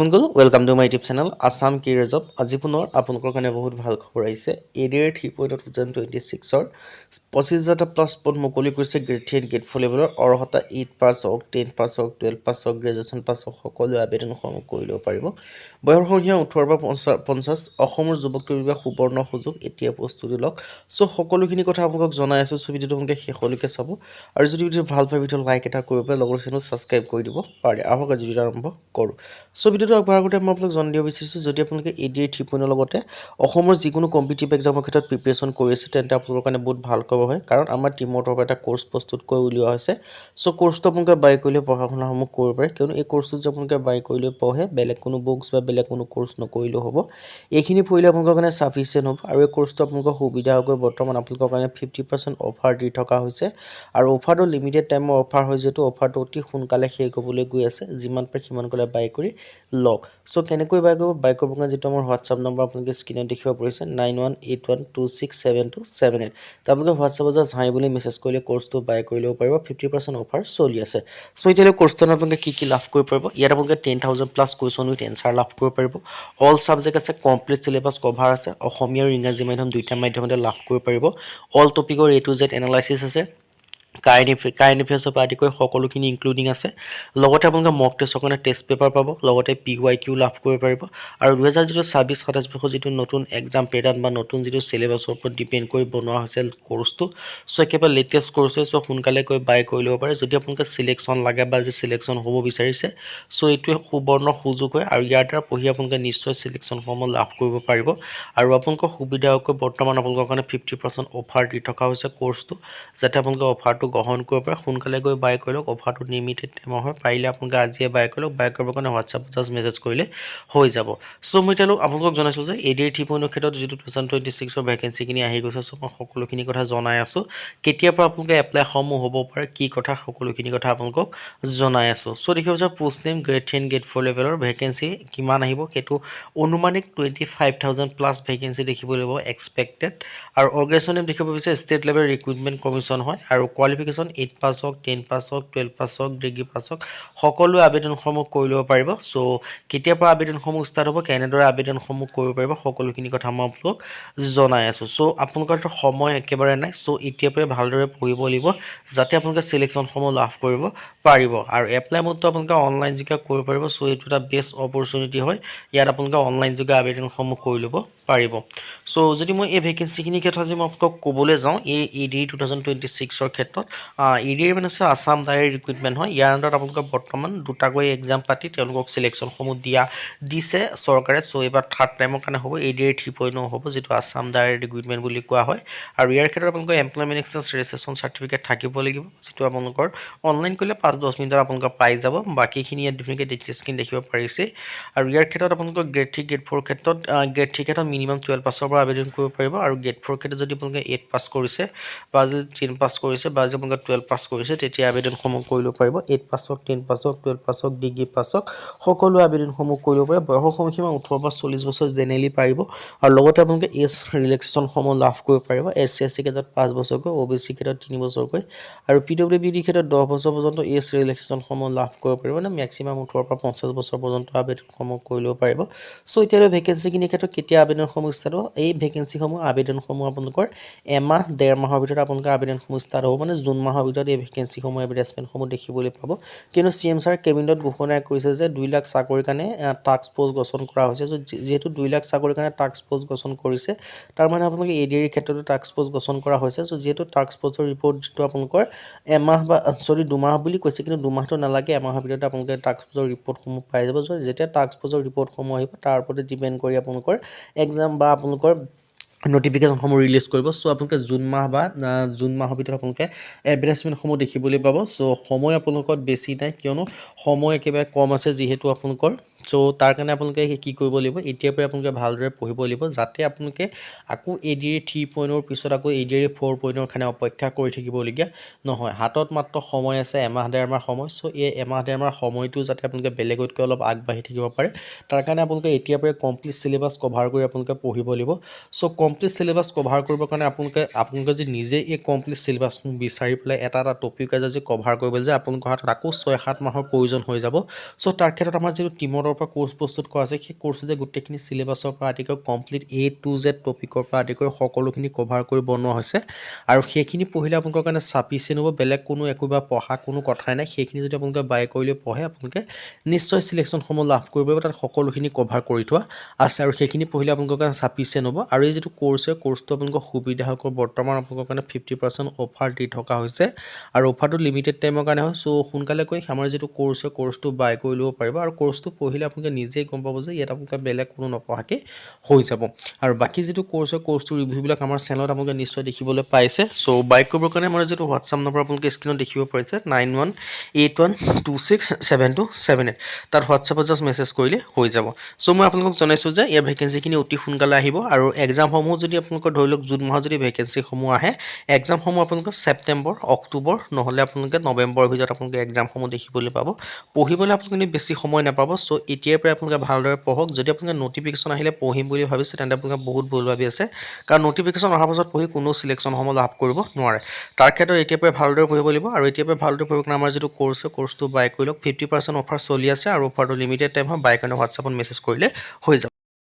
বন্ধুসকল welcome to my YouTube channel Assam career job. আজি পুনৰ আপোনালোকৰ কাৰণে বহুত ভাল খবৰ আহিছে। এডিআৰ 3.2026 25,000 প্লাছ পদ মুকলি কৰিছে গ্ৰেড 3 গ্ৰেড 4 লেভেলৰ অৰ্হতা 8 পাছ হওক 10 পাছ হওক 12 পাছ হওক গ্ৰেজুৱেশ্যন পাছ হওক সকলো আবেদনসমূহ কৰি ল'ব পাৰিব। বয়সসীমা 18 পৰা 50 অসমৰ যুৱকৰ বাবে সুবৰ্ণ সুযোগ এতিয়া প্ৰস্তুতি লওক। সো সকলোখিনি কথা আপোনালোকক জনাই আছোঁ। সো ভিডিঅ'টো আপোনালোকে শেষলৈকে চাব আৰু যদি ভিডিঅ' ভাল পায় ভিডিঅ' লাইক এটা কৰিব পাৰে, লগৰ চেনেল ছাবস্ক্ৰাইব কৰি দিব পাৰে। আহক আজি ভিডিঅ' আৰম্ভ কৰোঁ। সো ভিডিঅ'টো আগবঢ়াৰ আগতে মই আপোনালোক জনাই দিব বিচাৰিছোঁ, যদি আপোনালোকে এডিআৰ 3.0 লগতে অসমৰ যিকোনো কম্পিটিটিভ এক্সামৰ ক্ষেত্ৰত প্ৰিপেৰেশ্যন কৰি আছে তেন্তে আপোনালোকৰ কাৰণে বহুত ভাল খবৰ হয়, কাৰণ আমাৰ টিমৰ তৰফৰ এটা কোৰ্চ প্ৰস্তুত কৰি উলিওৱা হৈছে। সো কোৰ্চটো আপোনালোকে বাই কৰিলে পঢ়া শুনাসমূহ কৰিব পাৰে, কিয়নো এই কোৰ্চটো যদি আপোনালোকে বাই কৰিলে পঢ়ে বেলেগ কোনো বুকছ বা বেলেগ কোনো কোৰ্চ নকৰিলেও হ'ব। এইখিনি পঢ়িলে আপোনালোকৰ কাৰণে ছাফিচিয়েণ্ট হ'ব আৰু এই কোৰ্চটো আপোনালোকৰ সুবিধা হৈ বৰ্তমান আপোনালোকৰ কাৰণে 50% অফাৰ দি থকা হৈছে আৰু অফাৰটো লিমিটেড টাইমৰ অফাৰ হয়, যিহেতু অফাৰটো অতি সোনকালে শেষ হ'বলৈ গৈ আছে। যিমান পাৰে সিমান ক'লে বাই কৰি লওক। সো কেনেকৈ বাই কৰিব কাৰণে যিটো আমাৰ হোৱাটছআপ নম্বৰ আপোনালোকে স্ক্ৰীনত দেখিব পাৰিছে 9181267278, আপোনালোকে হোৱাটছআপত জাষ্ট হাই বুলি মেছেজ কৰিলে কোৰ্চটো বাই কৰি ল'ব পাৰিব। 50% অফাৰ চলি আছে। সো এতিয়ালৈ কোৰ্চটো আপোনালোকে কি লাভ কৰিব পাৰিব, ইয়াত আপোনালোকে 10,000 প্লাছ কুৱেশ্যন উইথ এনচাৰ লাভ কৰিব পাৰিব। অল ছাবজেক্ট আছে, কমপ্লিট চিলেবাছ কভাৰ আছে, অসমীয়া আৰু ইংৰাজী মাধ্যম দুইটা মাধ্যমতে লাভ কৰিব পাৰিব। অল টপিকৰ A to Z এনালাইচিছ আছে, কাৰেণ্ট এফেয়াৰ্ছৰ পৰা আদি কৰি সকলোখিনি ইনক্লুডিং আছে। লগতে আপোনালোকে মক টেষ্টৰ কাৰণে টেষ্ট পেপাৰ পাব, লগতে PYQ লাভ কৰিব পাৰিব। আৰু 2026-27 বৰ্ষৰ যিটো নতুন এক্সাম পেটাৰ্ণ বা নতুন যিটো চিলেবাছৰ ওপৰত ডিপেণ্ড কৰি বনোৱা হৈছে কোৰ্চটো, সো একেবাৰে লেটেষ্ট কোৰ্চ হয়। সো সোনকালে গৈ বাই কৰি ল'ব পাৰে যদি আপোনালোকে চিলেকশ্যন লাগে বা যদি চিলেকশ্যন হ'ব বিচাৰিছে। সো এইটোৱে সুবৰ্ণ সুযোগ হয় আৰু ইয়াৰ দ্বাৰা পঢ়ি আপোনালোকে নিশ্চয় চিলেকশ্যনসমূহ লাভ কৰিব পাৰিব। আৰু আপোনালোকৰ সুবিধা হোৱাকৈ বৰ্তমান আপোনালোকৰ কাৰণে 50% অফাৰ দি থকা হৈছে কোৰ্চটো, যাতে আপোনালোকে অফাৰটো গ্ৰহণ কৰিব পাৰে। সোনকালে গৈ বাই কৰি লওক, অফাৰটো লিমিটেড টাইমৰ হয়। পাৰিলে আপোনালোকে আজিয়ে বাই কৰি লওক, বাই কৰিবৰ কাৰণে হোৱাটছআপত জাষ্ট মেছেজ কৰিলে হৈ যাব। সো মই এতিয়ালৈ আপোনালোকক জনাইছোঁ যে এডিআৰ 3.0 ক্ষেত্ৰত যিটো 2026 ভেকেঞ্চিখিনি আহি গৈছে, সো মই সকলোখিনি কথা জনাই আছোঁ। কেতিয়াৰ পৰা আপোনালোকে এপ্লাইসমূহ হ'ব পাৰে, কি কথা সকলোখিনি কথা আপোনালোকক জনাই আছোঁ। সো দেখিব যে পোষ্ট নেম গ্ৰেড 3 গ্ৰেড 4 লেভেলৰ ভেকেঞ্চি কিমান আহিব, সেইটো অনুমানিক 25,000 প্লাছ ভেকেঞ্চি দেখিবলৈ পাব এক্সপেক্টেড। আৰু অৰ্গেনাইজেশ্যন নেম দেখিব বিচাৰে ষ্টেট লেভেল ৰিক্ৰুটমেণ্ট কমিশ্যন হয়। আৰু কোৱালিফিকেশ্যন 8 পাছ হওক 10 পাছ হওক 12 পাছ হওক ডিগ্ৰী পাছ হওক সকলো আবেদনসমূহ কৰি ল'ব পাৰিব। সো কেতিয়াৰ পৰা আবেদনসমূহ ষ্টাৰ্ট হ'ব, কেনেদৰে আবেদনসমূহ কৰিব পাৰিব, সকলোখিনি কথা মই আপোনালোকক জনাই আছোঁ। সো আপোনালোকৰ সময় একেবাৰে নাই। সো এতিয়াৰ পৰাই ভালদৰে পঢ়িব লাগিব, যাতে আপোনালোকে চিলেকশ্যনসমূহ লাভ কৰিব পাৰিব। আৰু এপ্লাই মোডটো আপোনালোকে অনলাইন যোগে কৰিব পাৰিব। সো এইটো এটা বেষ্ট অপৰচুনিটি হয়, ইয়াত আপোনালোকে অনলাইন যোগে আবেদনসমূহ কৰি ল'ব পাৰিব। সো যদি মই এই ভেকেঞ্চিখিনিৰ ক্ষেত্ৰত যদি মই আপোনালোকক ক'বলৈ যাওঁ, এই এডিআৰ 2026 ক্ষেত্ৰত এডিআৰ মানে আছে আসাম ডাইৰেক্ট ৰিক্ৰুটমেণ্ট হয়। ইয়াৰ আণ্ডাৰত আপোনালোকে বৰ্তমান দুটাকৈ এক্সাম পাতি তেওঁলোকক চিলেকশ্যনসমূহ দিছে চৰকাৰে। সো এইবাৰ থাৰ্ড টাইমৰ কাৰণে হ'ব, এডিআৰ 3.0 হ'ব, যিটো আসাম ডাইৰেক্ট ৰিক্ৰুটমেণ্ট বুলি কোৱা হয়। আৰু ইয়াৰ ক্ষেত্ৰত আপোনালোকৰ এমপ্লয়মেণ্ট এক্সচেঞ্জ ৰেজিষ্ট্ৰেশ্যন চাৰ্টিফিকেট থাকিব লাগিব, যিটো আপোনালোকৰ অনলাইন কৰিলে 5-10 মিনিটত আপোনালোকে পাই যাব। বাকীখিনি ইয়াত ধুনীয়াকৈ ডিটেইলছখিনি দেখিব পাৰিছে। আৰু ইয়াৰ ক্ষেত্ৰত আপোনালোকৰ গ্ৰেড 3 গ্ৰেড 4 ক্ষেত্ৰত মিনিমাম 12 পাছৰ পৰা আবেদন কৰিব পাৰিব। আৰু গ্ৰেড 4 ক্ষেত্ৰত যদি আপোনালোকে 8 পাছ কৰিছে বা যদি 10 পাছ কৰিছে বা যদি আপোনালোকে 12 পাছ কৰিছে, তেতিয়া আবেদনসমূহ কৰি ল'ব পাৰিব। 8 পাছ হওক 10 পাছ হওক 12 পাছ হওক ডিগ্ৰী পাছ হওক সকলো আবেদনসমূহ কৰি ল'ব পাৰে। বয়সৰ সীমা 18 পৰা 40 বছৰ জেনেৰেলি পাৰিব। আৰু লগতে আপোনালোকে এজ ৰিলেক্সেশ্যনসমূহ লাভ কৰিব পাৰিব। SC/SC ক্ষেত্ৰত 5 বছৰকৈ, OBC ক্ষেত্ৰত 3 বছৰকৈ আৰু PWBD ক্ষেত্ৰত 10 বছৰ পৰ্যন্ত এজ ৰিলেক্সেশ্যনসমূহ লাভ কৰিব পাৰিব। মানে মেক্সিমাম 18 পৰা 50 বছৰ পৰ্যন্ত আবেদনসমূহ কৰি ল'ব পাৰিব। সো এতিয়ালৈ ভেকেঞ্চিখিনিৰ ক্ষেত্ৰত কেতিয়া আবেদনসমূহ ষ্টাৰ্ট হ'ব, এই ভেকেঞ্চিসমূহ আবেদনসমূহ আপোনালোকৰ এমাহ 1.5 মাহৰ ভিতৰত আপোনালোকৰ আবেদনসমূহ ষ্টাৰ্ট হ'ব। মানে জুন মাহৰ ভিতৰত এই ভেকেঞ্চিসমূহ এডভাৰটাইজমেণ্টসমূহ দেখিবলৈ পাব। কিন্তু CM ছাৰ কেবিনেটত ঘোষণা কৰিছে যে 2 লাখ চাকৰিৰ কাৰণে টাস্ক ফ'ৰ্চ গঠন কৰা হৈছে। যিহেতু 2 লাখ চাকৰিৰ কাৰণে টাস্ক ফ'ৰ্চ গঠন কৰিছে, তাৰ মানে আপোনালোকে এডিআৰ ক্ষেত্ৰতো টাস্ক ফ'ৰ্চ গঠন কৰা হৈছে। সো যিহেতু টাস্ক ফ'ৰ্চৰ ৰিপৰ্ট যিটো আপোনালোকৰ এমাহ বা 2 মাহ বুলি কৈছে, কিন্তু 2 মাহটো নালাগে, এমাহৰ ভিতৰতে আপোনালোকে টাস্ক ফ'ৰ্চৰ ৰিপৰ্টসমূহ পাই যাব। যেতিয়া টাস্ক ফ'ৰ্চৰ ৰিপৰ্টসমূহ আহিব, তাৰ ওপৰতে ডিপেণ্ড কৰি আপোনালোকৰ এক্সাম বা আপোনালোকৰ নটিফিকেশ্যনসমূহ ৰিলিজ কৰিব। সো আপোনালোকে জুন মাহৰ ভিতৰত আপোনালোকে এডভাৰটাইজমেণ্টসমূহ দেখিবলৈ পাব। সো সময় আপোনালোকৰ বেছি নাই, কিয়নো সময় একেবাৰে কম আছে যিহেতু আপোনালোকৰ। সো তাৰ কাৰণে আপোনালোকে কি কৰিব লাগিব, এতিয়াৰ পৰাই আপোনালোকে ভালদৰে পঢ়িব লাগিব, যাতে আপোনালোকে আকৌ এডিআৰ 3.0 পিছত আকৌ এডিআৰ 4.0 কাৰণে অপেক্ষা কৰি থাকিবলগীয়া নহয়। হাতত মাত্ৰ সময় আছে এমাহ 1.5 মাহ সময়। সো এই এমাহ 1.5 মাহ সময়টো যাতে আপোনালোকে বেলেগতকৈ অলপ আগবাঢ়ি থাকিব পাৰে, তাৰ কাৰণে আপোনালোকে এতিয়াৰ পৰাই কমপ্লিট চিলেবাছ কভাৰ কৰি আপোনালোকে পঢ়িব লাগিব। সো কমপ্লিট চিলেবাছ কভাৰ কৰিবৰ কাৰণে আপোনালোকে যদি নিজে এই কমপ্লিট চিলেবাছসমূহ বিচাৰি পেলাই এটা টপিক যদি কভাৰ কৰিবলৈ যায়, আপোনালোকৰ হাতত আকৌ 6-7 মাহৰ প্ৰয়োজন হৈ যাব। সো তাৰ ক্ষেত্ৰত আমাৰ যিটো টিমৰ পৰা কোৰ্চ প্ৰস্তুত কৰা আছে সেই কোৰ্চটোতে গোটেইখিনি চিলেবাছৰ পৰা আদি কৰি কমপ্লিট A to Z টপিকৰ পৰা আদি কৰি সকলোখিনি কভাৰ কৰি বনোৱা হৈছে আৰু সেইখিনি পঢ়িলে আপোনালোকৰ কাৰণে চাফিচিয়েণ্ট হ'ব বেলেগ কোনো একোবা পঢ়া কোনো কথাই নাই সেইখিনি যদি আপোনালোকে বাই কৰিলে পঢ়ে আপোনালোকে নিশ্চয় চিলেকশ্যনসমূহ লাভ কৰিব পাৰিব তাত সকলোখিনি কভাৰ কৰি থোৱা আছে আৰু সেইখিনি পঢ়িলে আপোনালোকৰ কাৰণে চাফিচিয়েণ্ট হ'ব আৰু এই যিটো কোৰ্চটো আপোনালোকৰ সুবিধা হ'ব বৰ্তমান আপোনালোকৰ কাৰণে 50% অফাৰ দি থকা হৈছে আৰু অফাৰটো লিমিটেড টাইমৰ কাৰণে হয় চ' সোনকালে কৈ আমাৰ যিটো কোৰ্চটো বাই কৰি ল'ব পাৰিব আৰু কোৰ্চটো পঢ়িলে আপোনালোকে নিজেই গম পাব যে ইয়াত আপোনালোকে বেলেগ কোনো নপঢ়াকে হৈ যাব আৰু বাকী যিটো কোৰ্চটো ৰিভিউবিলাক আমাৰ চেনেলত আপোনালোকে নিশ্চয় দেখিবলৈ পাইছে চ' বাই কৰিবৰ কাৰণে আমাৰ যিটো হোৱাটছআপ নম্বৰ আপোনালোকে স্ক্ৰীনত দেখিব পাৰিছে 9181267278 তাত হোৱাটছআপত জাষ্ট মেছেজ কৰিলে হৈ যাব চ' মই আপোনালোকক জনাইছোঁ যে ইয়াৰ ভেকেঞ্চিখিনি অতি সোনকালে আহিব আৰু এক্সামসমূহ যদি আপোনালোকৰ ধৰি লওক জুন মাহত যদি ভেকেঞ্চিসমূহ আহে এক্সামসমূহ আপোনালোকে ছেপ্টেম্বৰ অক্টোবৰ নহ'লে আপোনালোকে নৱেম্বৰৰ ভিতৰত আপোনালোকে এক্সামসমূহ দেখিবলৈ পাব পঢ়িবলৈ আপোনালোকে বেছি সময় নাপাব চ' এতিয়াৰ পৰা আপোনালোকে ভালদৰে পঢ়ক যদি আপোনালোকে নটিফিকেশ্যন আহিলে পঢ়িম বুলি ভাবিছে তেন্তে আপোনালোকে বহুত ভুল ভাবি আছে কাৰণ নটিফিকেশ্যন অহাৰ পাছত পঢ়ি কোনো চিলেকশ্যনসমূহ লাভ কৰিব নোৱাৰে তাৰ ক্ষেত্ৰত এতিয়াৰ পৰা ভালদৰে পঢ়িব লাগিব আৰু এতিয়াৰ পৰা ভালদৰে পঢ়িব কাৰণে আমাৰ যিটো কোৰ্চটো বাই কৰি লওক 50% অফাৰ চলি আছে আৰু অফাৰটো লিমিটেড টাইম হয় বাই কাৰণে হোৱাটছআপত মেছেজ কৰিলে হৈ যাব